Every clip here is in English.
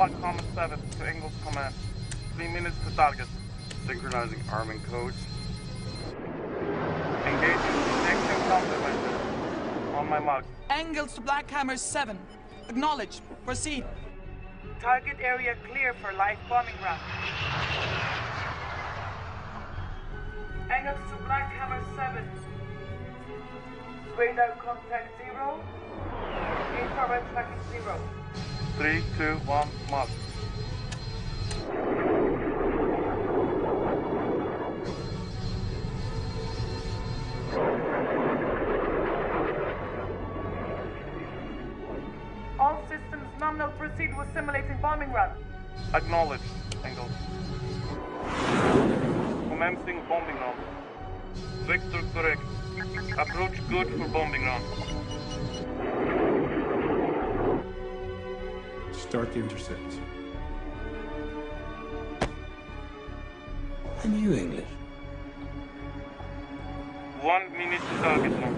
Black Hammer 7 to Engels Command. 3 minutes to target. Synchronizing arming codes. Engaging detection countermeasures. On my mark. Engels to Black Hammer 7. Acknowledge. Proceed. Target area clear for live bombing run. Engels to Black Hammer 7. Radar contact 0. Infrared tracking 0. 3, 2, 1, mark. All systems nominal, proceed with simulating bombing run. Acknowledge, Engels. Commencing bombing run. Vector correct. Approach good for bombing run. Start the intercept. And you English? 1 minute to target run.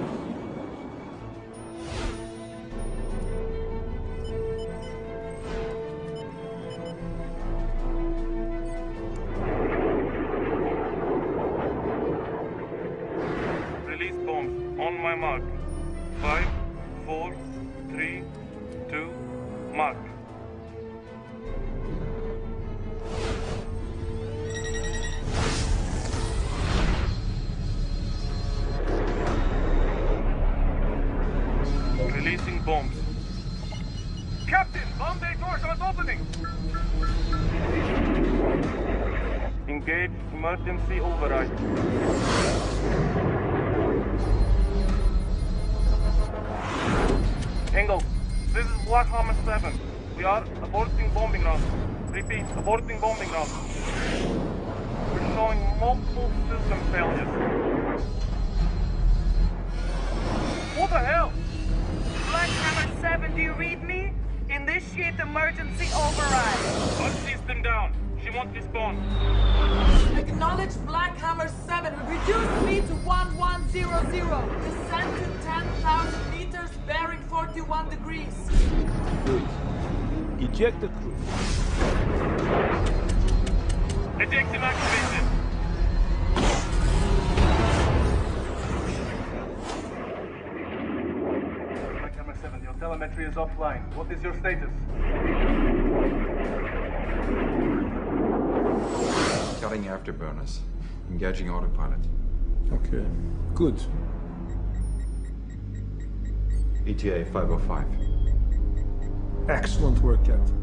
Release bombs on my mark. 5, 4, 3, 2, mark. Releasing bombs. Captain, bomb bay doors aren't opening. Engage emergency override. Engels, this is Black Hammer 7. We are aborting bombing run. Repeat, aborting bombing run. We're showing multiple system failures. What the hell? Black Hammer 7, do you read me? Initiate emergency override. One system down. She won't respawn. Acknowledge Black Hammer 7. Reduce speed to 1100. Descend to 10,000 meters, bearing 41 degrees. Good. Eject the crew. Ejection activated. Black Hammer 7, your telemetry is offline. What is your status? Cutting afterburners. Engaging autopilot. Okay. Good. ETA 505. Excellent work, Captain.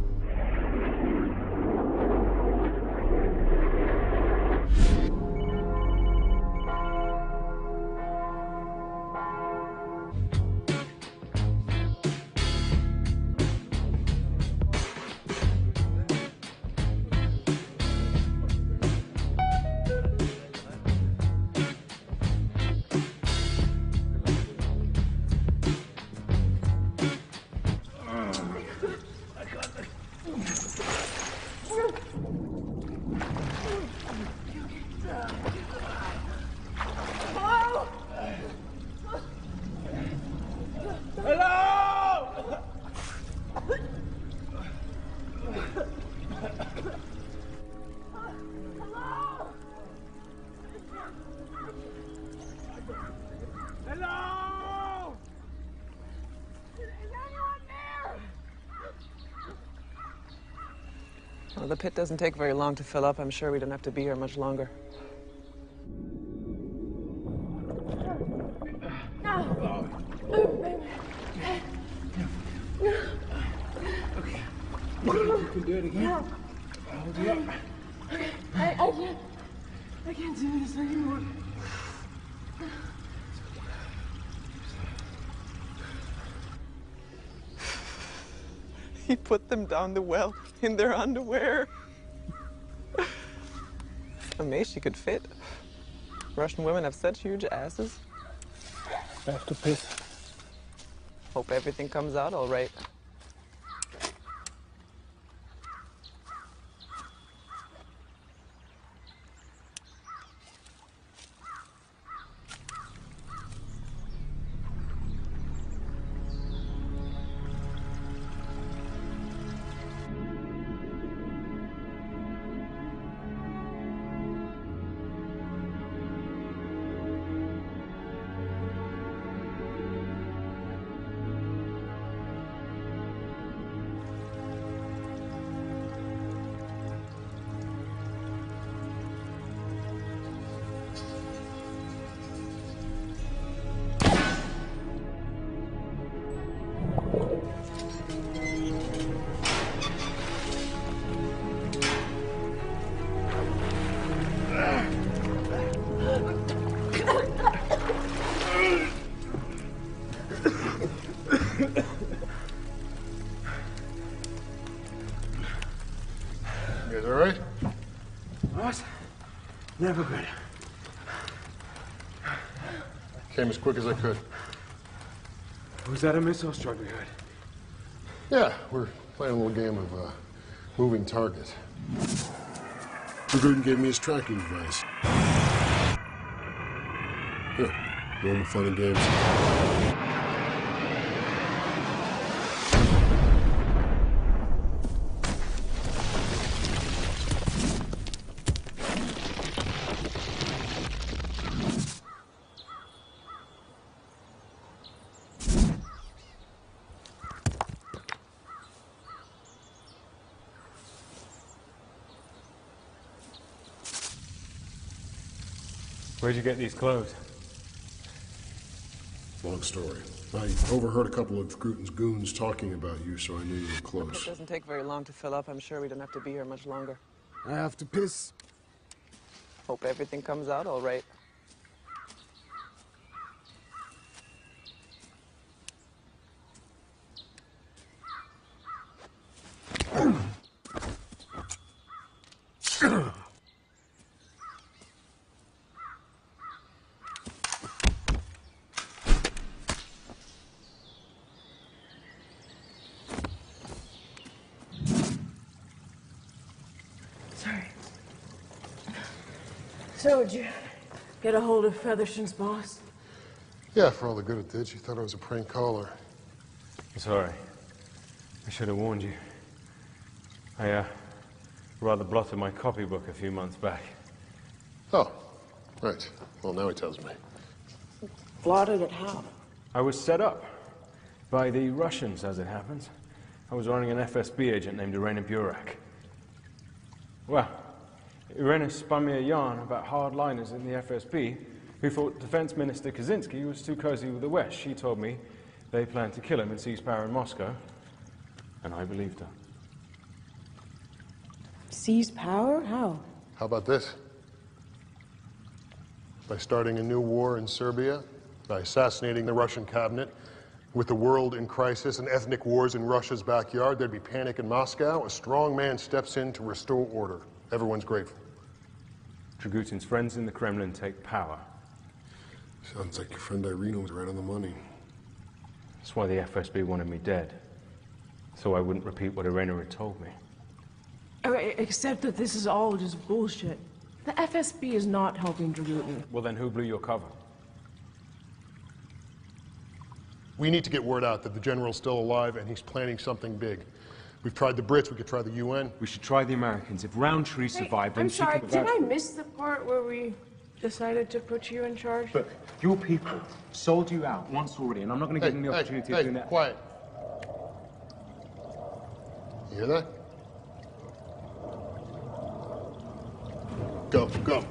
Well, the pit doesn't take very long to fill up. I'm sure we don't have to be here much longer. Okay. You can do it again. No. I'll hold you up. I can't do this anymore. He put them down the well in their underwear. Amazed she could fit. Russian women have such huge asses. I have to piss. Hope everything comes out all right. Never good. Came as quick as I could. Was that a missile strike we heard? Yeah, we're playing a little game of moving target. Dragutin gave me his tracking device. Here, normal fun and games. Where'd you get these clothes? Long story. I overheard a couple of Dragutin's goons talking about you, so I knew you were It close. doesn't take very long to fill up. I'm sure we don't have to be here much longer. I have to piss. Hope everything comes out all right. Sorry. So, did you get a hold of Featherston's boss? Yeah, for all the good it did, she thought I was a prank caller. Sorry. I should have warned you. I, rather blotted my copybook a few months back. Oh, right. Well, now he tells me. Blotted it how? I was set up by the Russians, as it happens. I was running an FSB agent named Irena Burak. Well, Irena spun me a yarn about hardliners in the FSB who thought Defense Minister Kaczynski was too cozy with the West. She told me they planned to kill him and seize power in Moscow, and I believed her. Seize power? How? How about this? By starting a new war in Serbia, by assassinating the Russian cabinet, with the world in crisis and ethnic wars in Russia's backyard, there'd be panic in Moscow. A strong man steps in to restore order. Everyone's grateful. Dragutin's friends in the Kremlin take power. Sounds like your friend Irina was right on the money. That's why the FSB wanted me dead, so I wouldn't repeat what Irena had told me. Except that this is all just bullshit. The FSB is not helping Dragutin. Well, then who blew your cover? We need to get word out that the general's still alive and he's planning something big. We've tried the Brits, we could try the UN. We should try the Americans. If Roundtree survived, then I'm she sorry, could... did I miss the part where we decided to put you in charge? But your people sold you out once already, and I'm not going to give them the opportunity of doing that. Quiet. You hear that? Go, go.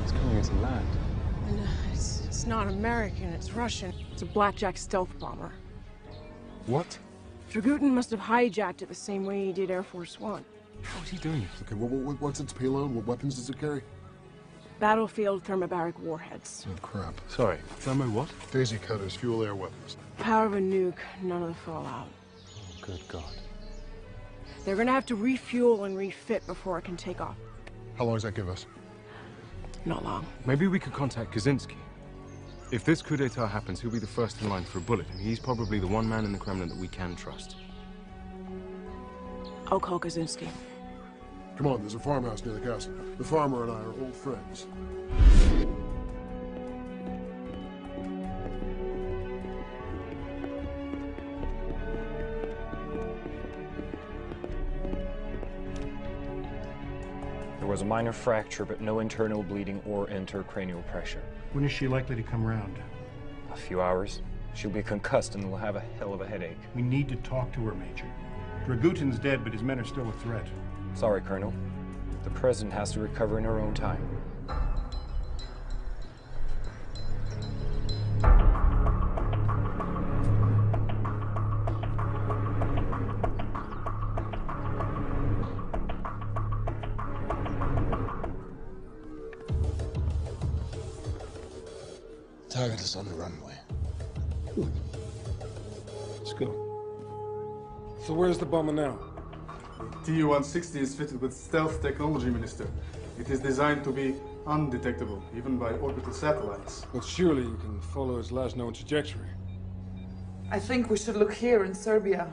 It's coming into land. And, it's not American, it's Russian. It's a Blackjack stealth bomber. What? Dragutin must have hijacked it the same way he did Air Force One. How's he doing it? Okay, what's its payload? What weapons does it carry? Battlefield thermobaric warheads. Oh, crap. Sorry, thermo what? Daisy cutters, fuel air weapons. Power of a nuke, none of the fallout. Oh, good God. They're gonna have to refuel and refit before it can take off. How long does that give us? Not long. Maybe we could contact Kaczynski. If this coup d'etat happens, he'll be the first in line for a bullet, and he's probably the one man in the Kremlin that we can trust. I'll call Kaczynski. Come on, there's a farmhouse near the castle. The farmer and I are old friends. There was a minor fracture, but no internal bleeding or intracranial pressure. When is she likely to come round? A few hours. She'll be concussed and will have a hell of a headache. We need to talk to her, Major. Dragutin's dead, but his men are still a threat. Sorry, Colonel. The President has to recover in her own time. target is on the runway. Good. Let's go. So where's the bomber now? Tu-160 is fitted with stealth technology, Minister. It is designed to be undetectable, even by orbital satellites. But surely you can follow its last known trajectory. I think we should look here in Serbia.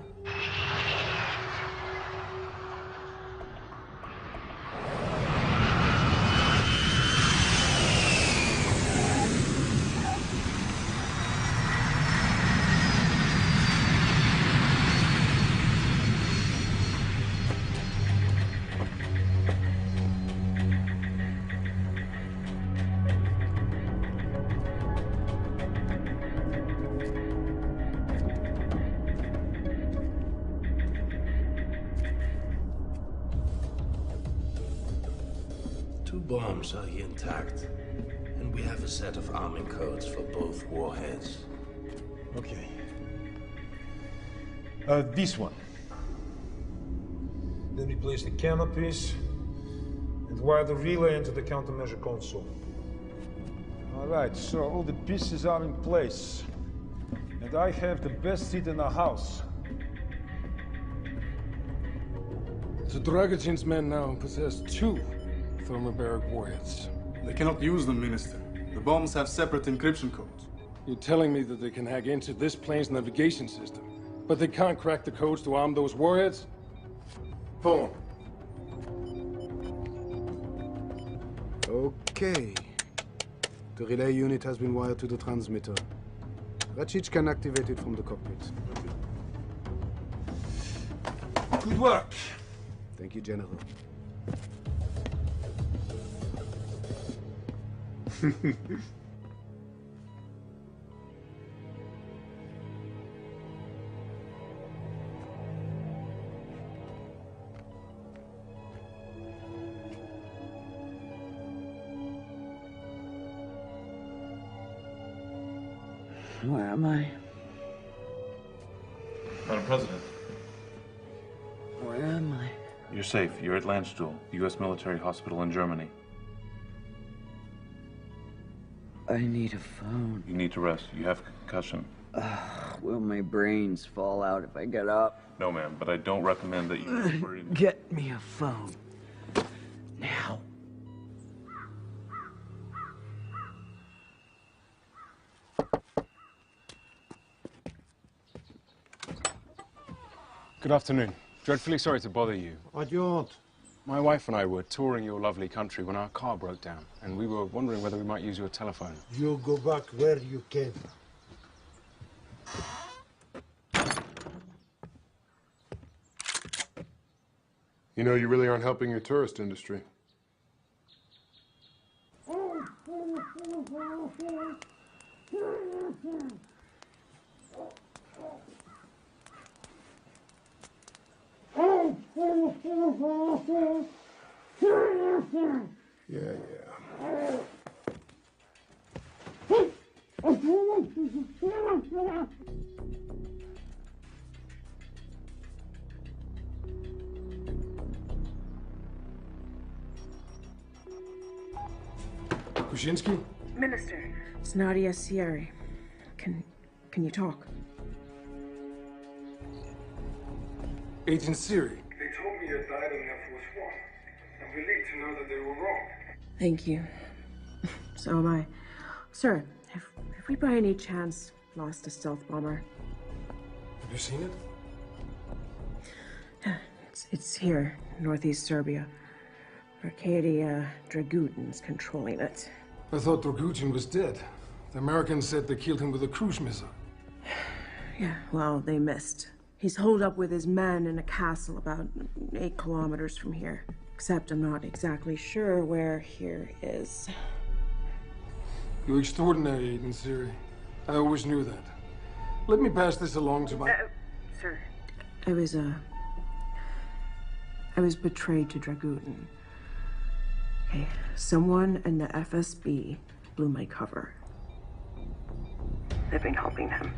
Two bombs are here intact, and we have a set of arming codes for both warheads. Okay. This one. Then we place the canopies and wire the relay into the countermeasure console. All right, so all the pieces are in place. And I have the best seat in the house. So Dragutin's men now possess two thermobaric warheads. They cannot use them, Minister. The bombs have separate encryption codes. You're telling me that they can hack into this plane's navigation system, but they can't crack the codes to arm those warheads? Phone. Okay. The relay unit has been wired to the transmitter. Racic can activate it from the cockpit. Good work. Thank you, General. Where am I? Madam President. Where am I? You're safe. You're at Landstuhl, the U.S. military hospital in Germany. I need a phone. You need to rest. You have concussion. Will my brains fall out if I get up? No, ma'am, but I don't recommend that you... Get me a phone. Now. Good afternoon. Dreadfully sorry to bother you. What do you want? My wife and I were touring your lovely country when our car broke down, and we were wondering whether we might use your telephone. You go back where you came. You know, you really aren't helping your tourist industry. Yeah. Kuczynski? Minister. It's Nadia Sierra. Can you talk? Agent Siri. They told me you died in Air Force One. I'm relieved to know that they were wrong. Thank you. So am I. Sir, have we by any chance lost a stealth bomber? Have you seen it? It's here, northeast Serbia. Arcadia Dragutin's controlling it. I thought Dragutin was dead. The Americans said they killed him with a cruise missile. Yeah, well, they missed. He's holed up with his men in a castle about 8 kilometers from here. Except I'm not exactly sure where here is. You're extraordinary, Agent Siri. I always knew that. Let me pass this along to my... Sir. I was betrayed to Dragutin. Okay, someone in the FSB blew my cover. They've been helping him.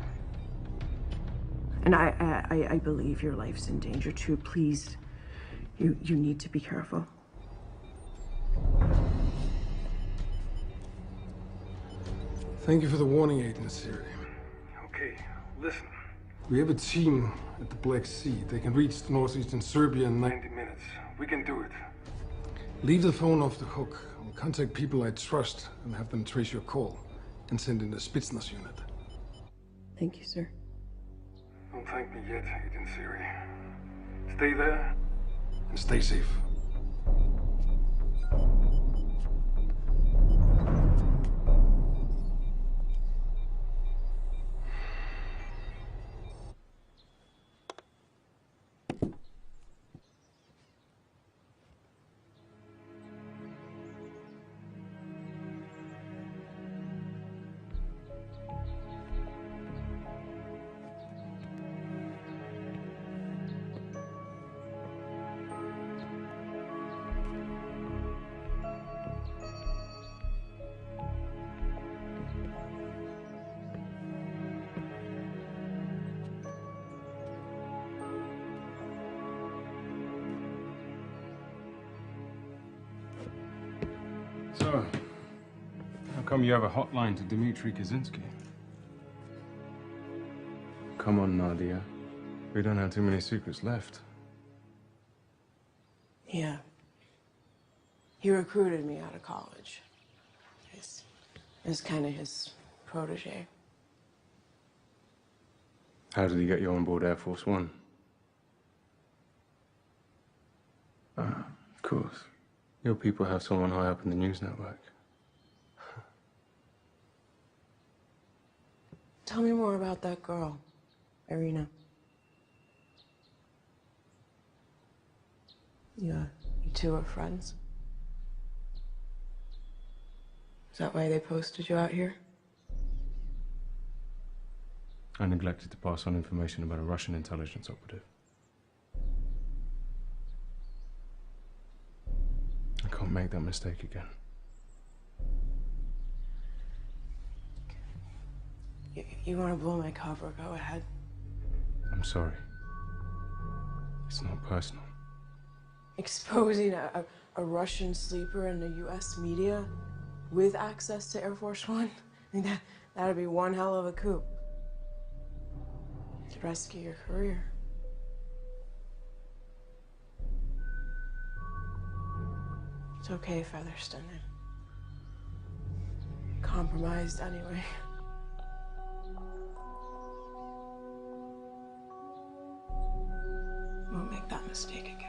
And I believe your life's in danger too. Please, you need to be careful. Thank you for the warning, Agent Siri. Okay, listen. We have a team at the Black Sea. They can reach northeastern Serbia in 90 minutes. We can do it. Leave the phone off the hook. I'll contact people I trust and have them trace your call and send in the Spetsnaz unit. Thank you, sir. Don't thank me yet, Agent Siri. Stay there. And stay safe. So, how come you have a hotline to Dmitry Kaczynski? Come on, Nadia. We don't have too many secrets left. Yeah. He recruited me out of college. It's kind of his protege. How did he get you on board Air Force One? Ah, of course. Your people have someone high up in the news network. Tell me more about that girl, Irina. You two are friends? Is that why they posted you out here? I neglected to pass on information about a Russian intelligence operative. I can't make that mistake again. You want to blow my cover? Go ahead. I'm sorry. It's not personal. Exposing a Russian sleeper in the U.S. media with access to Air Force One? I mean, that'd be one hell of a coup. To rescue your career. It's okay, Featherston. I compromised anyway. Won't make that mistake again.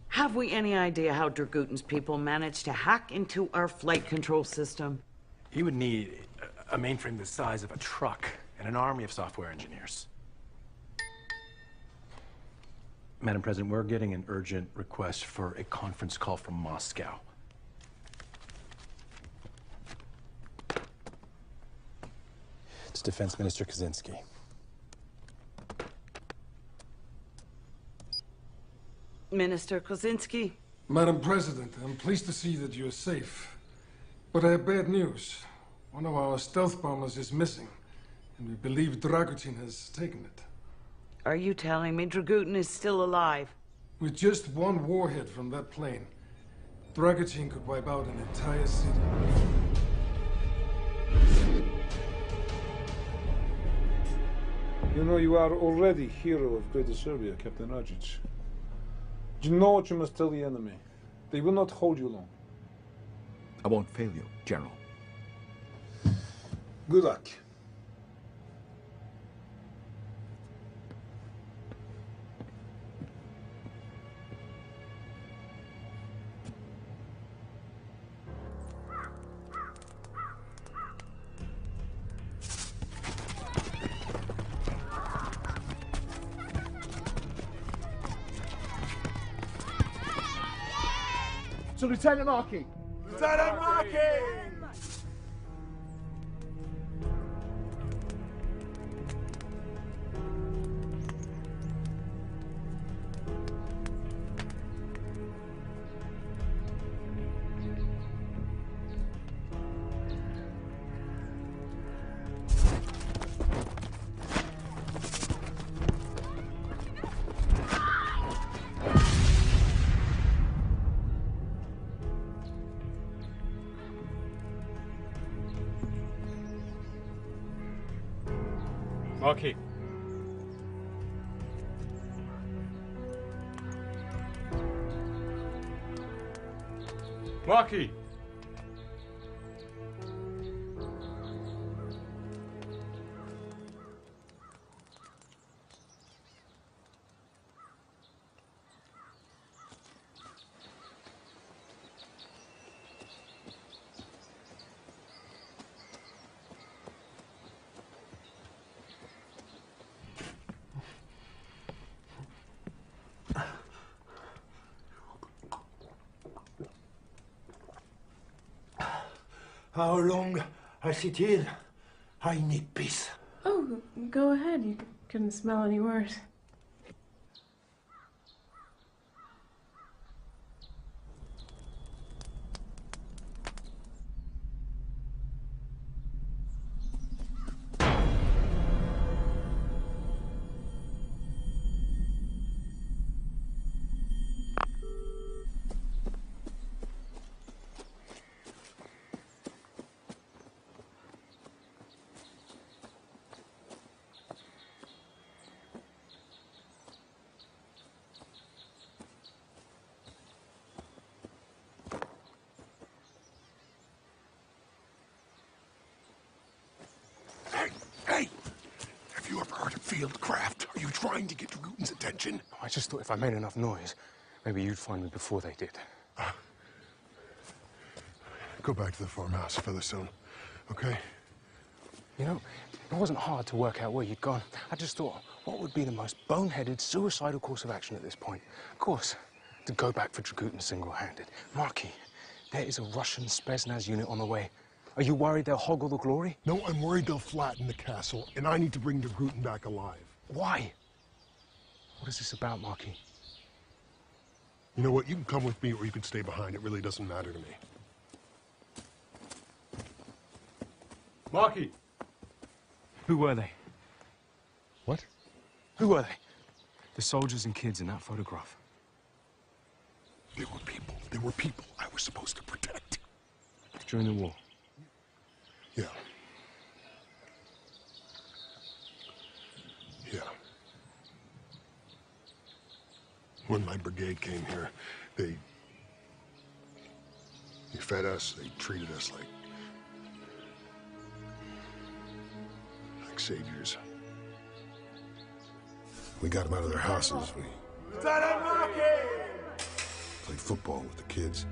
Have we any idea how Dragutin's people managed to hack into our flight control system? He would need a mainframe the size of a truck and an army of software engineers. Madam President, we're getting an urgent request for a conference call from Moscow. It's Defense Minister Kaczynski. Minister Kaczynski. Madam President, I'm pleased to see that you're safe. But I have bad news. One of our stealth bombers is missing, and we believe Dragutin has taken it. Are you telling me Dragutin is still alive? With just one warhead from that plane, Dragutin could wipe out an entire city. You know, you are already hero of Greater Serbia, Captain Rajic. You know what you must tell the enemy. They will not hold you long. I won't fail you, General. Good luck. To Lieutenant Markey! Lieutenant Markey! Marquis. Marquis! How long I sit here? I need peace. Oh, go ahead. You couldn't smell any worse. Hey! Have you ever heard of Fieldcraft? Are you trying to get Dragutin's attention? I just thought if I made enough noise, maybe you'd find me before they did. Go back to the farmhouse, Featherstone, okay? You know, it wasn't hard to work out where you'd gone. I just thought, what would be the most boneheaded, suicidal course of action at this point? Of course, to go back for Dragutin single-handed. Marquis, there is a Russian Spetsnaz unit on the way. Are you worried they'll hog all the glory? No, I'm worried they'll flatten the castle, and I need to bring Dragutin back alive. Why? What is this about, Marquis? You know what? You can come with me or you can stay behind. It really doesn't matter to me. Marquis! Who were they? What? Who were they? The soldiers and kids in that photograph. They were people. They were people I was supposed to protect. During the war? Yeah. Yeah. When my brigade came here, they fed us, they treated us like saviors. We got them out of their houses. We played football with the kids.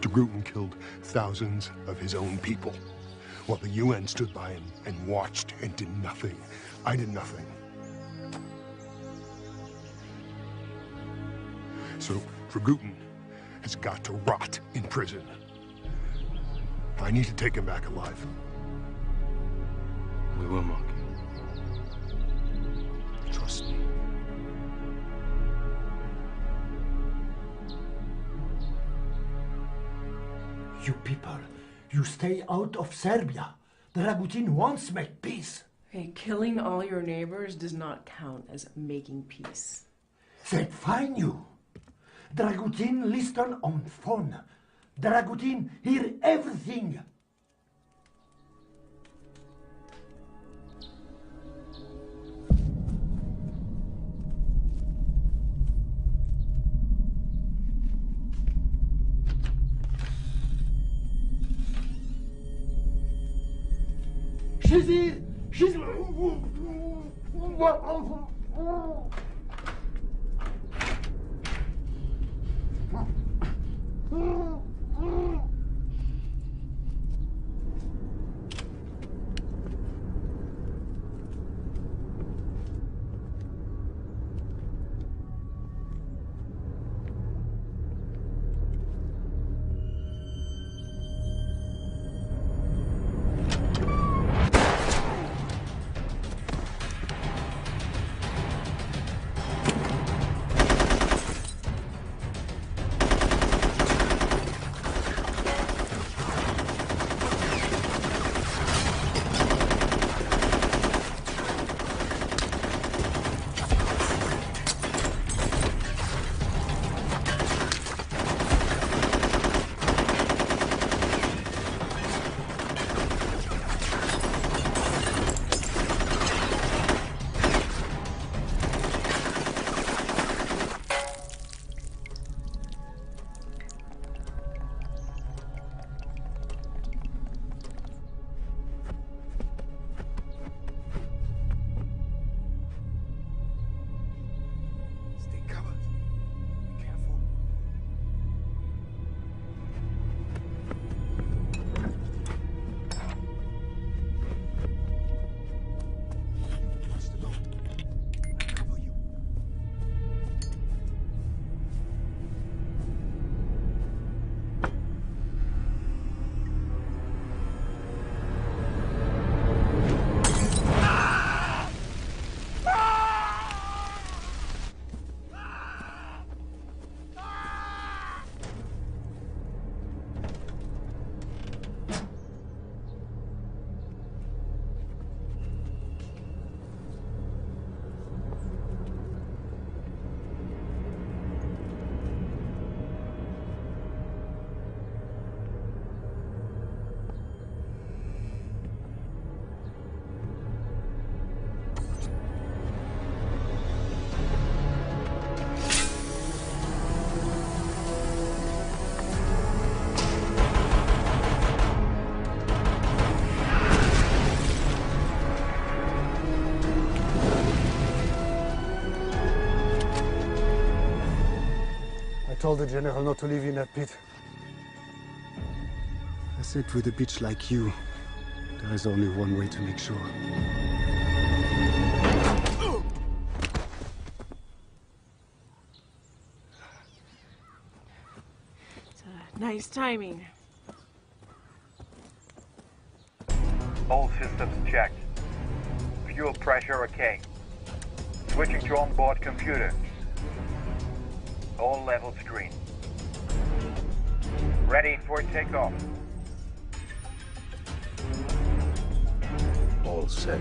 Dragutin killed thousands of his own people, while the UN stood by and watched and did nothing. I did nothing. So Dragutin has got to rot in prison. I need to take him back alive. We will, Marquis. Trust me. You people, you stay out of Serbia. Dragutin wants to make peace. Hey, killing all your neighbors does not count as making peace. They find you. Dragutin listen on phone. Dragutin hear everything. She's here! She's... told the general not to leave you in that pit. I said with a bitch like you, there is only one way to make sure. Nice timing. All systems checked. Fuel pressure okay. Switching to onboard computer. All levels green. Ready for takeoff. All set.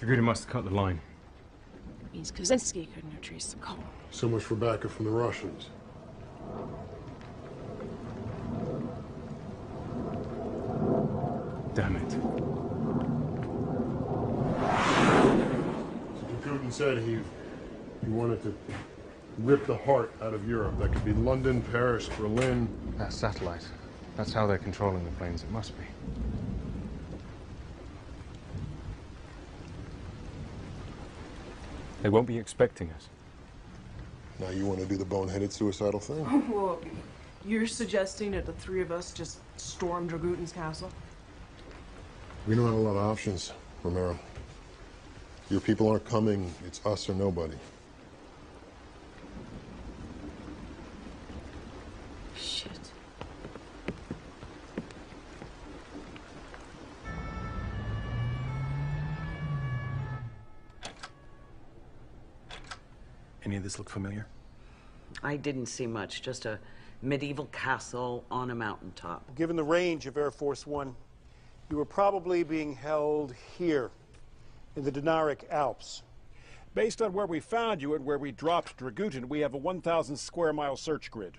Dragutin must have cut the line. Means Kaczynski couldn't have traced the call. So much for backup from the Russians. Damn it. So Dragutin said he wanted to rip the heart out of Europe. That could be London, Paris, Berlin. That satellite. That's how they're controlling the planes. It must be. They won't be expecting us. Now you want to do the boneheaded suicidal thing? Well, you're suggesting that the three of us just storm Dragutin's castle? We don't have a lot of options, Romero. Your people aren't coming. It's us or nobody. Shit. Any of this look familiar? I didn't see much, just a medieval castle on a mountaintop. Given the range of Air Force One, you were probably being held here, in the Dinaric Alps. Based on where we found you and where we dropped Dragutin, we have a 1,000 square mile search grid.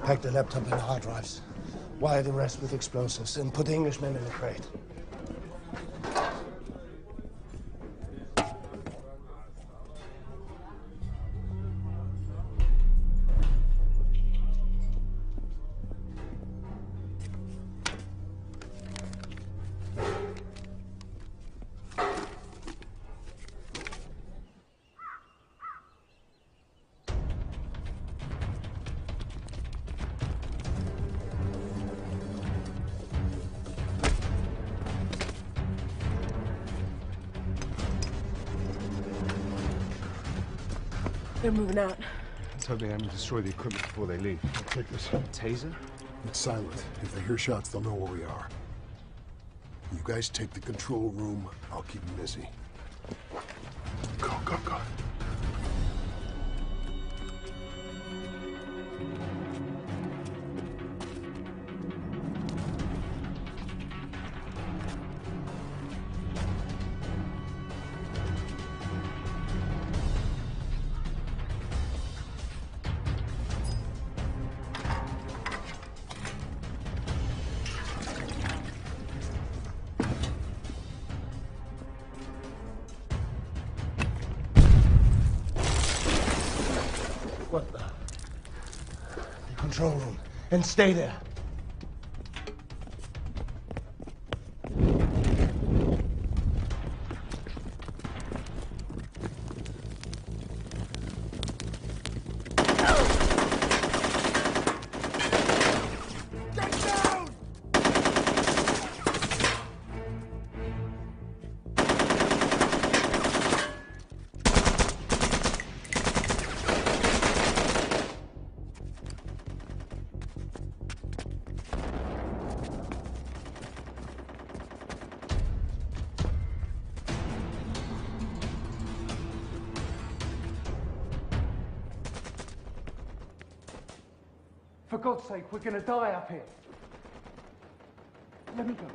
Pack the laptop and the hard drives. Wire the rest with explosives and put the Englishmen in the crate. They're moving out. Let's hope they haven't destroyed the equipment before they leave. I'll take this. Taser? It's silent. If they hear shots, they'll know where we are. You guys take the control room. I'll keep them busy. Go, go, go. What the? The control room. And stay there. For God's sake, we're gonna die up here. Let me go.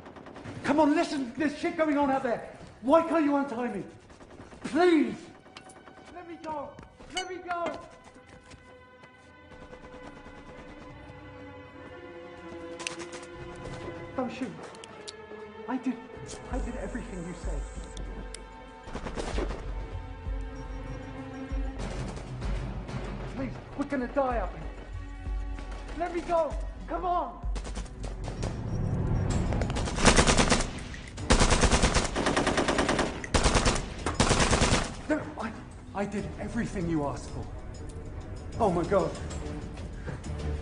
Come on, listen, there's shit going on out there. Why can't you untie me? Please! Let me go! Let me go! Don't shoot. I did everything you said. Please, we're gonna die up here. Let me go! Come on! No, I did everything you asked for. Oh my God.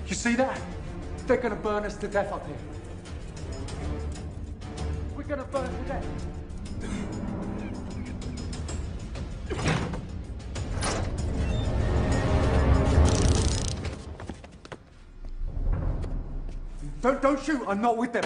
You see that? They're gonna burn us to death up here. We're gonna burn to death. Don't shoot, I'm not with them.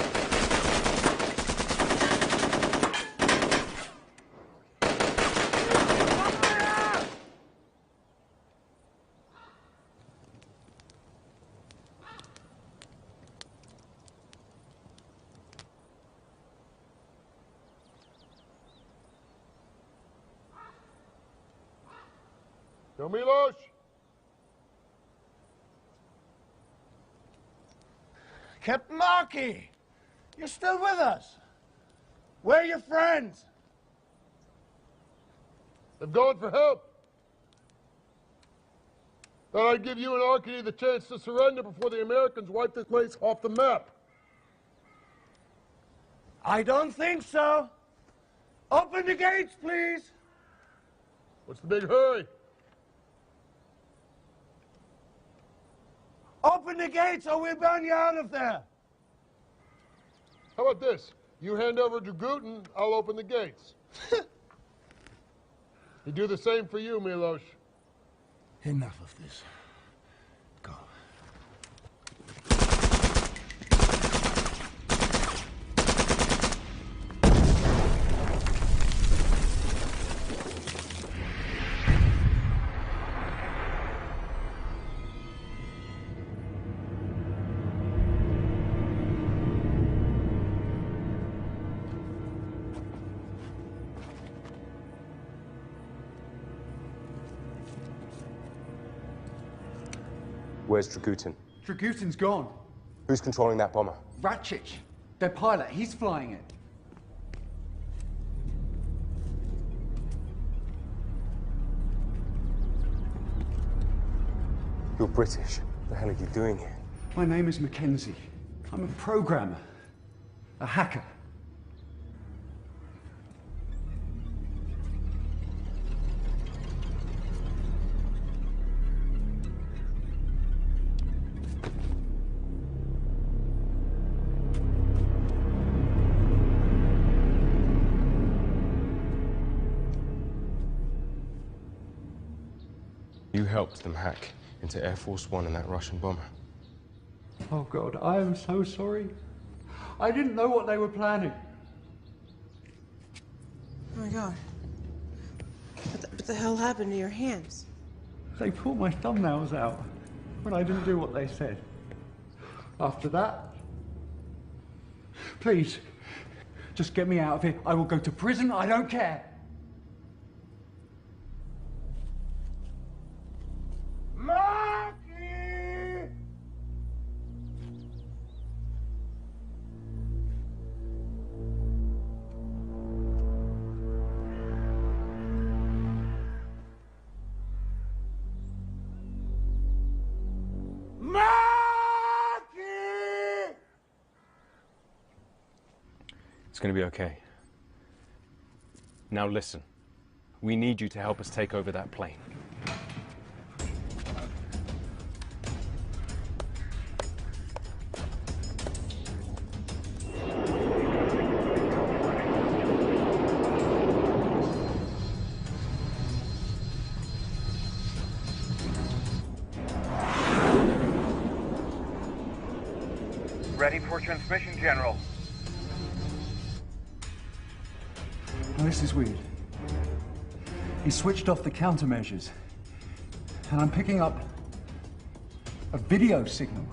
Yo, Milos! Captain Markey! You're still with us? Where are your friends? They've gone for help. Thought I'd give you and Arkady the chance to surrender before the Americans wipe this place off the map. I don't think so. Open the gates, please. What's the big hurry? Open the gates or we'll burn you out of there. How about this? You hand over Dragutin, I'll open the gates. He'd do the same for you, Milos. Enough of this. Go. Where's Dragutin? Dragutin's gone. Who's controlling that bomber? Ratchich, their pilot, he's flying it. You're British. What the hell are you doing here? My name is Mackenzie. I'm a programmer, a hacker. You helped them hack into Air Force One and that Russian bomber. Oh God, I am so sorry. I didn't know what they were planning. Oh my God. What the hell happened to your hands? They pulled my thumbnails out when I didn't do what they said. After that, please, just get me out of here. I will go to prison, I don't care. Markey! Markey! It's gonna be okay. Now listen. We need you to help us take over that plane. Ready for transmission, General. Now, this is weird. He switched off the countermeasures, and I'm picking up a video signal.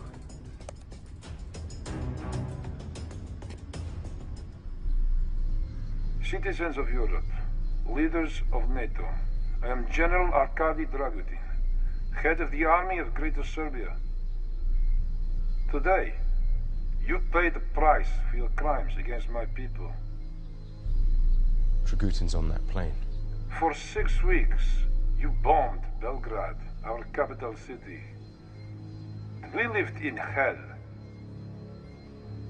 Citizens of Europe, leaders of NATO, I am General Arkady Dragutin, head of the army of Greater Serbia. Today, you pay the price for your crimes against my people. Dragutin's on that plane. For 6 weeks, you bombed Belgrade, our capital city. We lived in hell,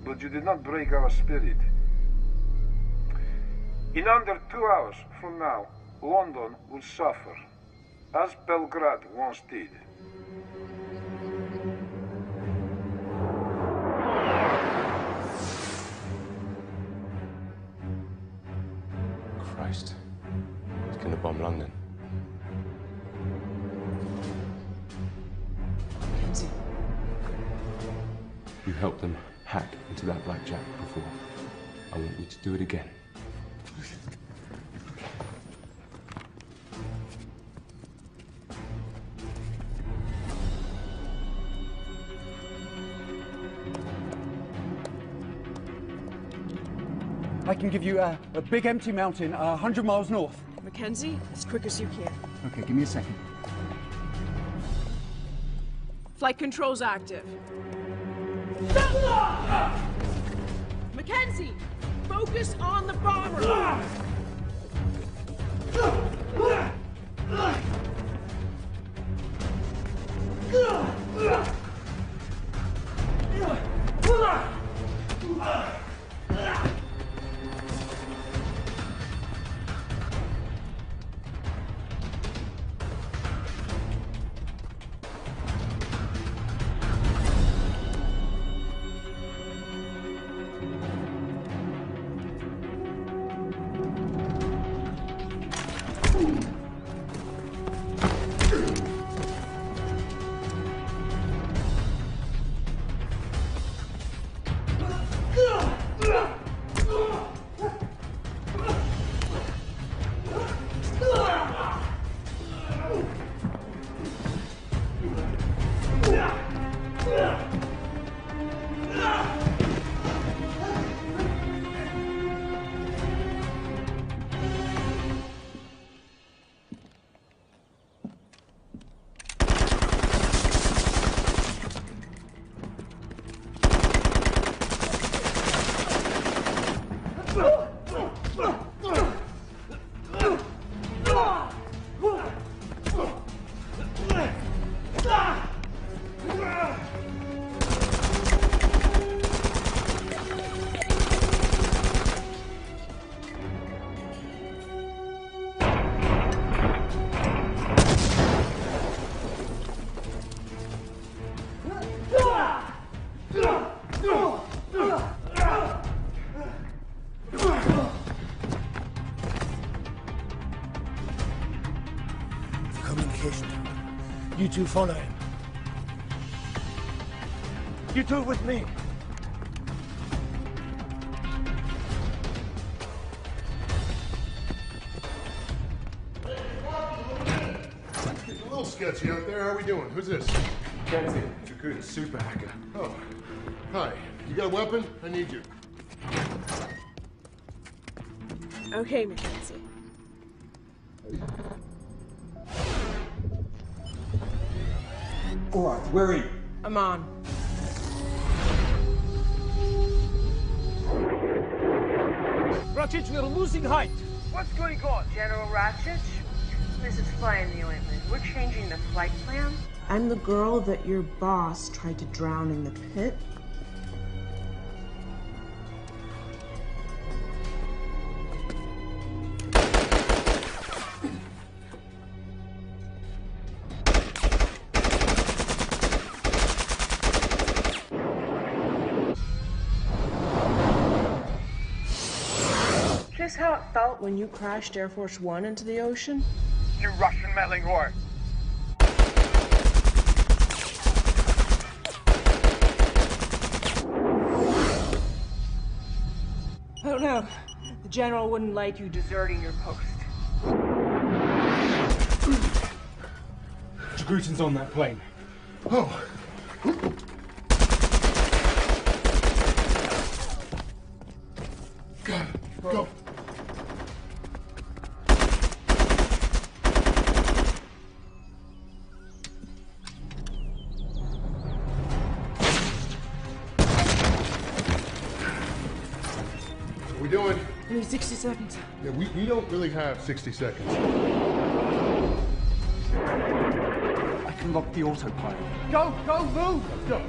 but you did not break our spirit. In under 2 hours from now, London will suffer, as Belgrade once did. Christ. He's gonna bomb London. Mackenzie. You helped them hack into that blackjack before. I want you to do it again. I can give you a big empty mountain 100 miles north. Mackenzie, as quick as you can. Okay, give me a second. Flight control's active. Mackenzie, focus on the bomber. You two follow him. You two with me. A little sketchy out there. How are we doing? Who's this? Mackenzie, Dragutin, super hacker. Oh, hi. You got a weapon? I need you. Okay, Mackenzie. All right, where are you? I'm on. Ratchet, we're losing height. What's going on? General Ratchet, this is Fly in the Ointment. We're changing the flight plan. I'm the girl that your boss tried to drown in the pit. Just how it felt when you crashed Air Force One into the ocean? You Russian meddling whore! I don't know. The general wouldn't like you deserting your post. Dragutin's on that plane. Oh. Got it. Go. doing? I need 60 seconds. Yeah, we don't really have 60 seconds. I can lock the autopilot. Go, go, move! Let's go.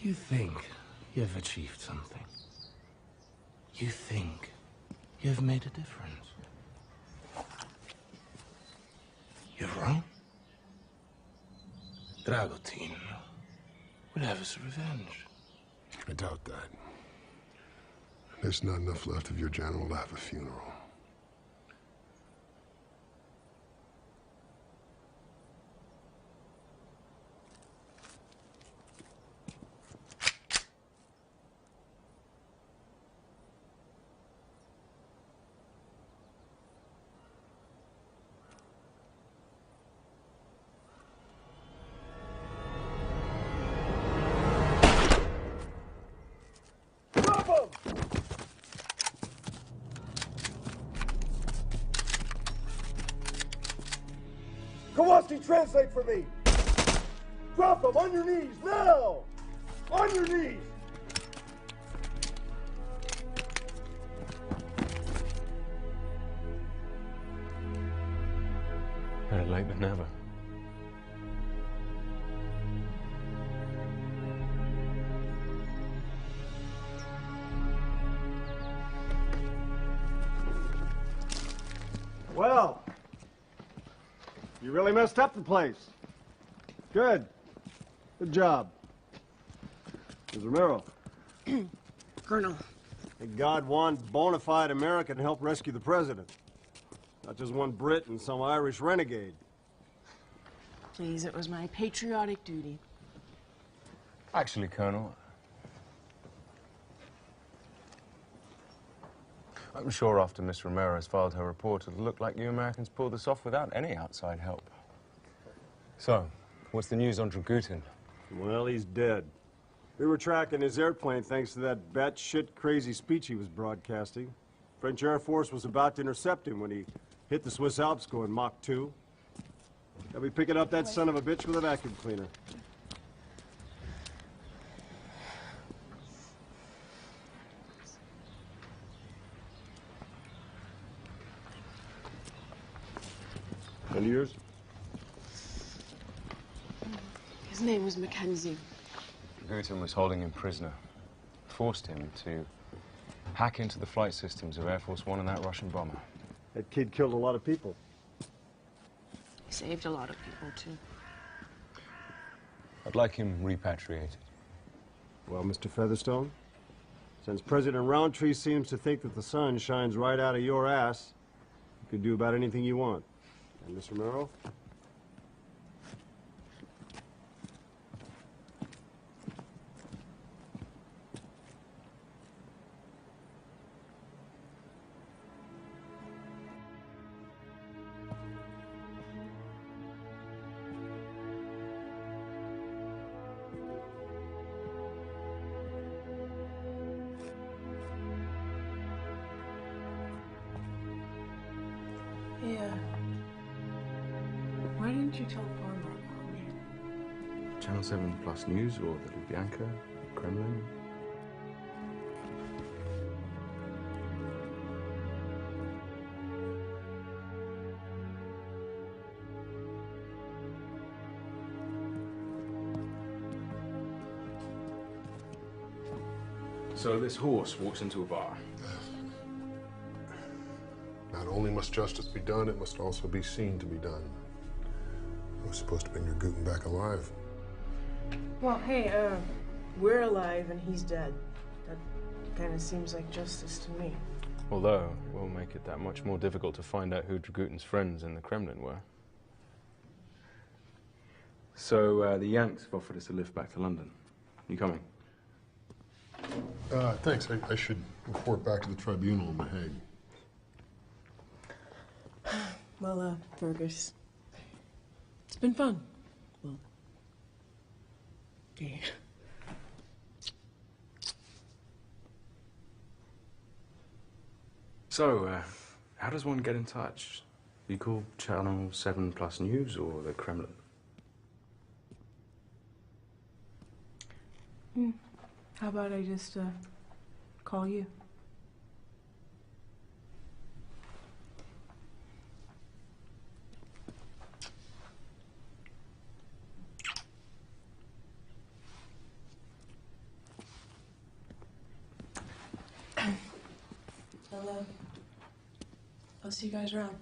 You think you've achieved something. You think you've made a difference. You're wrong. Dragutin will have his revenge. I doubt that. There's not enough left of your general to have a funeral. Kowalski, translate for me! Drop him! On your knees, now! On your knees! Better late than never. Well, you really messed up the place. Good. Good job. Ms. Romero. Colonel. Thank God one bona fide American helped rescue the president. Not just one Brit and some Irish renegade. Please, it was my patriotic duty. Actually, Colonel, I'm sure after Miss Romero has filed her report, it'll look like you Americans pulled this off without any outside help. So, what's the news on Dragutin? Well, he's dead. We were tracking his airplane thanks to that batshit crazy speech he was broadcasting. French Air Force was about to intercept him when he hit the Swiss Alps going Mach 2. They'll be picking up that son of a bitch with a vacuum cleaner. And yours? His name was Mackenzie. Dragutin was holding him prisoner, forced him to hack into the flight systems of Air Force One and that Russian bomber. That kid killed a lot of people. He saved a lot of people, too. I'd like him repatriated. Well, Mr. Featherstone, since President Roundtree seems to think that the sun shines right out of your ass, you can do about anything you want. And Miss Romero? Yeah. Why didn't you tell Farmer about me? Channel 7 Plus News or the Lubyanka, Kremlin? So this horse walks into a bar. Not only must justice be done, it must also be seen to be done. I was supposed to bring your Guten back alive. Well, hey, we're alive and he's dead. That kind of seems like justice to me. Although, it will make it that much more difficult to find out who Dragutin's friends in the Kremlin were. So, the Yanks have offered us a lift back to London. You coming? Thanks. I should report back to the tribunal in The Hague. Well, Fergus, it's been fun. Well, okay. So, how does one get in touch? You call Channel 7 Plus News or the Kremlin? How about I just, call you? I'll see you guys around.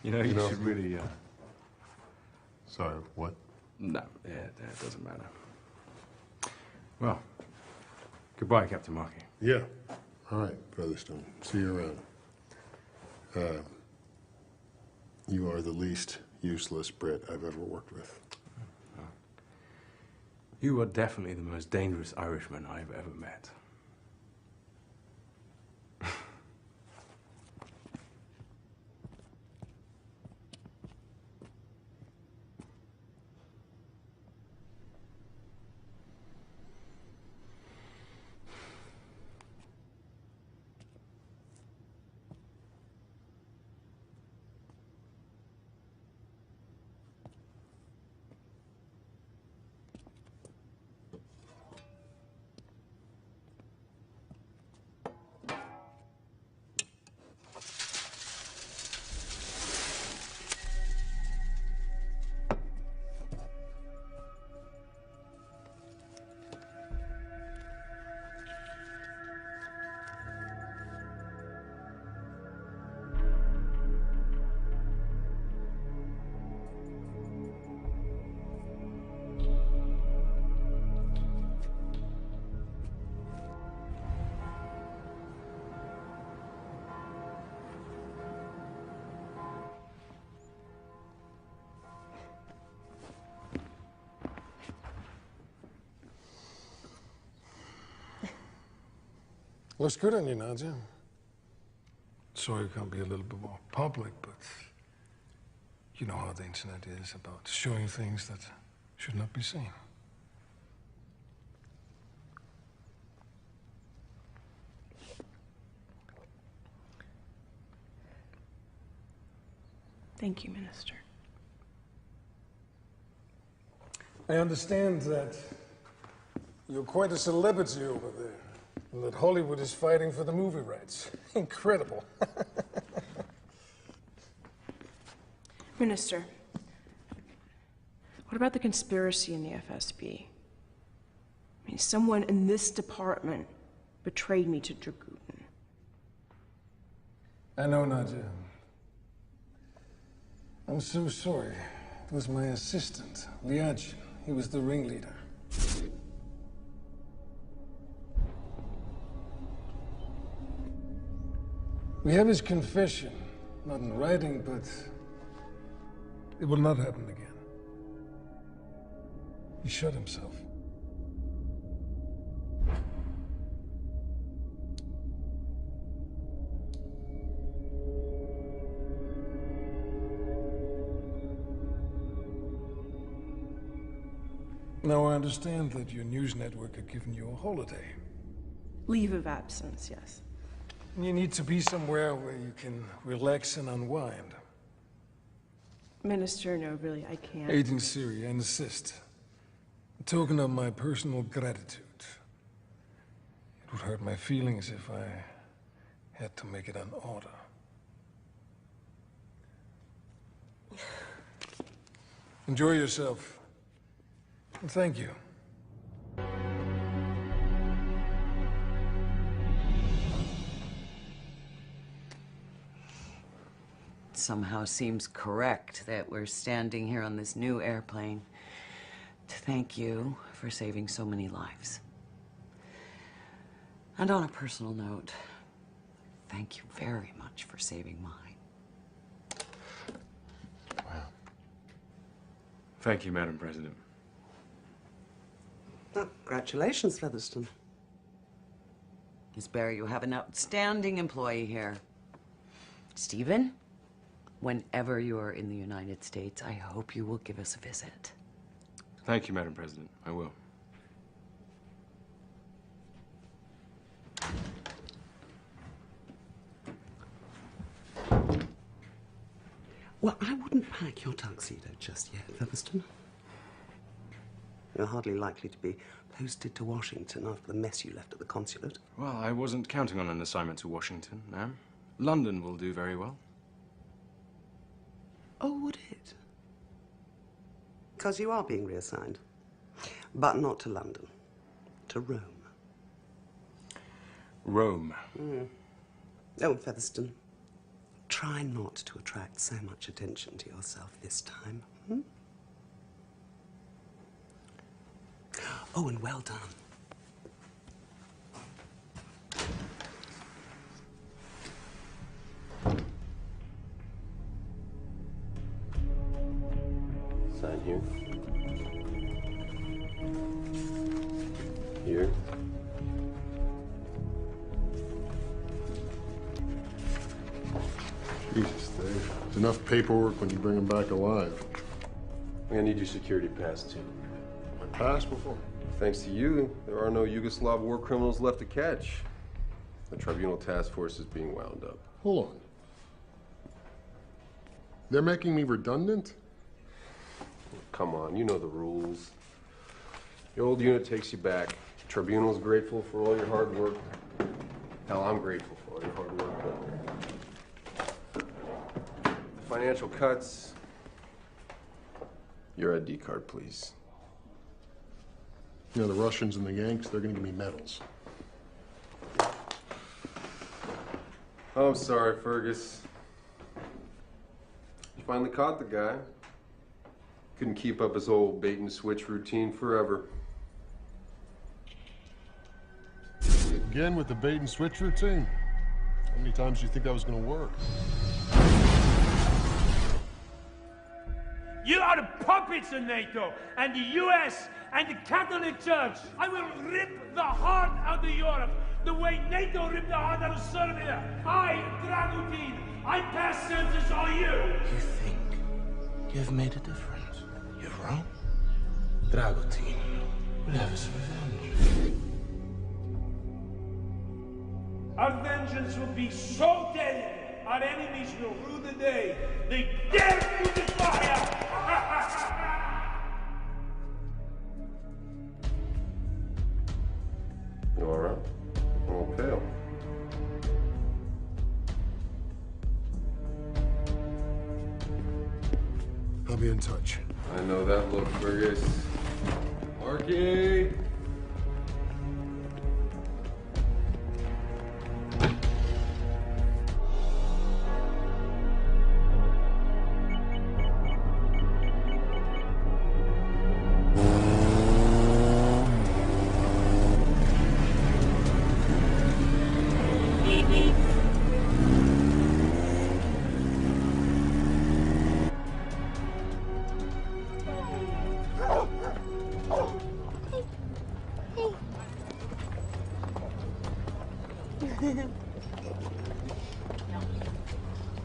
You know, you should really, Sorry, what? No, yeah, it doesn't matter. Well, goodbye, Captain Markey. Yeah. All right, Featherstone. See you around. You are the least useless Brit I've ever worked with. You are definitely the most dangerous Irishman I've ever met. Looks good on you, Nadja. Sorry you can't be a little bit more public, but you know how the internet is about showing things that should not be seen. Thank you, Minister. I understand that you're quite a celebrity over there, and that Hollywood is fighting for the movie rights. Incredible. Minister, what about the conspiracy in the FSB? I mean, someone in this department betrayed me to Dragutin. I know, Nadja. I'm so sorry. It was my assistant, Liadjin. He was the ringleader. We have his confession, not in writing, but it will not happen again. He shot himself. Now, I understand that your news network had given you a holiday. Leave of absence, yes. You need to be somewhere where you can relax and unwind. Minister, no, really, I can't. Agent Siri, I insist. A token of my personal gratitude. It would hurt my feelings if I had to make it an order. Enjoy yourself. And thank you. It somehow seems correct that we're standing here on this new airplane to thank you for saving so many lives. And on a personal note, thank you very much for saving mine. Thank you, Madam President. Oh, congratulations, Featherston. Miss Barry, you have an outstanding employee here. Stephen, whenever you are in the United States, I hope you will give us a visit. Thank you, Madam President. I will. Well, I wouldn't pack your tuxedo just yet, Featherston. You're hardly likely to be posted to Washington after the mess you left at the consulate. Well, I wasn't counting on an assignment to Washington, ma'am. London will do very well. Oh, would it? Because you are being reassigned. But not to London. To Rome. Rome. Oh, Featherston. Try not to attract so much attention to yourself this time. Oh, and well done. Sign here. Here. Jesus, Dave. It's enough paperwork when you bring him back alive. I need your security pass, too. My pass before? Thanks to you, there are no Yugoslav war criminals left to catch. The tribunal task force is being wound up. Hold on. They're making me redundant? Come on, you know the rules. The old unit takes you back. The tribunal's grateful for all your hard work. Hell, I'm grateful for all your hard work. But financial cuts. Your ID card, please. You know, the Russians and the Yanks, they're gonna give me medals. Oh, I'm sorry, Fergus. You finally caught the guy. Couldn't keep up his old bait and switch routine forever. Again with the bait and switch routine? How many times do you think that was gonna work? You are the puppets of NATO and the US and the Catholic Church. I will rip the heart out of Europe the way NATO ripped the heart out of Serbia. I, Dragutin, I pass sentence on you. You think you've made a difference? You're wrong. Dragutin will have his revenge. Our vengeance will be so deadly, our enemies will rue the day they dare to defy us. You all right? I'm all pale. I'll be in touch. I know that look, Fergus. Marky!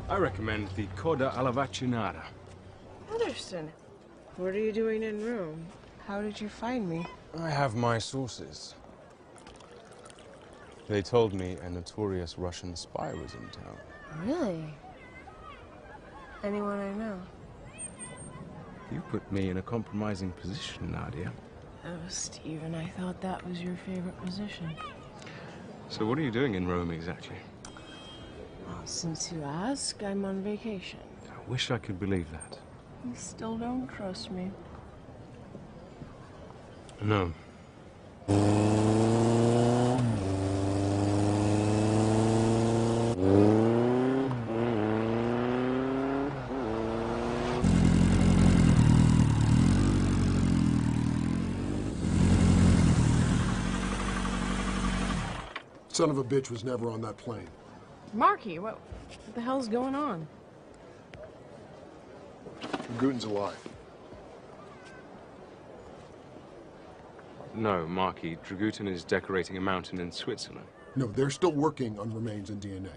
I recommend the Coda alla Vaccinata. Featherston, what are you doing in Rome? How did you find me? I have my sources. They told me a notorious Russian spy was in town. Really? Anyone I know? You put me in a compromising position, Nadia. Oh, Stephen, I thought that was your favorite position. So what are you doing in Rome exactly? Well, since you ask, I'm on vacation. I wish I could believe that. You still don't trust me. No. Son of a bitch was never on that plane. Marky, what the hell's going on? Guten's alive. No, Marky. Dragutin is decorating a mountain in Switzerland. No, they're still working on remains and DNA.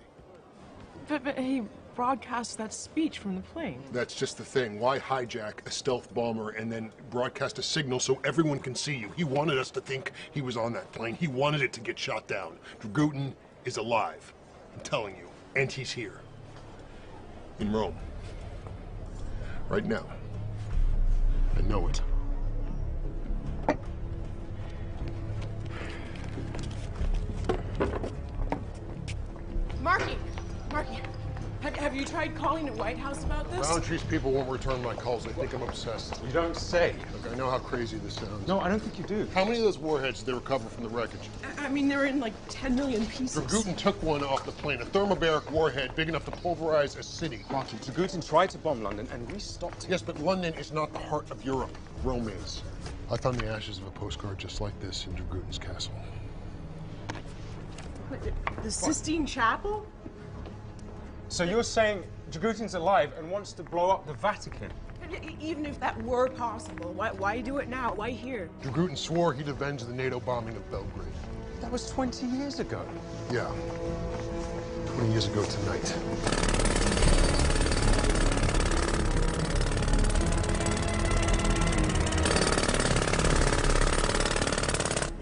But he broadcast that speech from the plane. That's just the thing. Why hijack a stealth bomber and then broadcast a signal so everyone can see you? He wanted us to think he was on that plane. He wanted it to get shot down. Dragutin is alive. I'm telling you. And he's here. In Rome. Right now. I know it. Marky! Marky! Have you tried calling the White House about this? Roundtree's people won't return my calls. They think I'm obsessed. You don't say. Look, I know how crazy this sounds. No, I don't think you do. How many of those warheads did they recover from the wreckage? I mean, they're in like 10 million pieces. Dragutin took one off the plane, a thermobaric warhead big enough to pulverize a city. Marky, Dragutin tried to bomb London, and we stopped him. Yes, but London is not the heart of Europe. Rome is. I found the ashes of a postcard just like this in Dragutin's castle. The Sistine Chapel? So you're saying Dragutin's alive and wants to blow up the Vatican? Even if that were possible, why do it now? Why here? Dragutin swore he'd avenge the NATO bombing of Belgrade. That was 20 years ago. Yeah. 20 years ago tonight.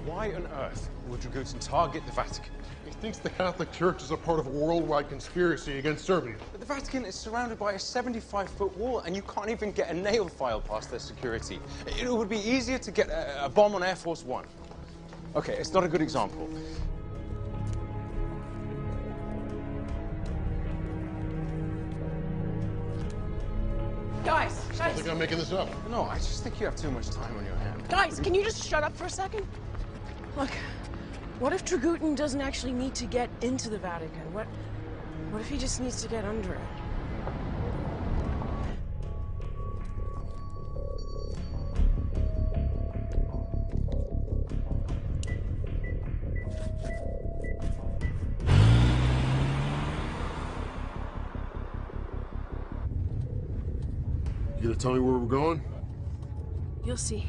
Why on earth would Dragutin target the Vatican? He thinks the Catholic Church is a part of a worldwide conspiracy against Serbia. But the Vatican is surrounded by a 75-foot wall, and you can't even get a nail file past their security. It would be easier to get a bomb on Air Force One. Okay, it's not a good example. Guys! I think I'm making this up. No, I just think you have too much time on your hands. Guys, can you just shut up for a second? Look, what if Dragutin doesn't actually need to get into the Vatican? What if he just needs to get under it? You gonna tell me where we're going? You'll see.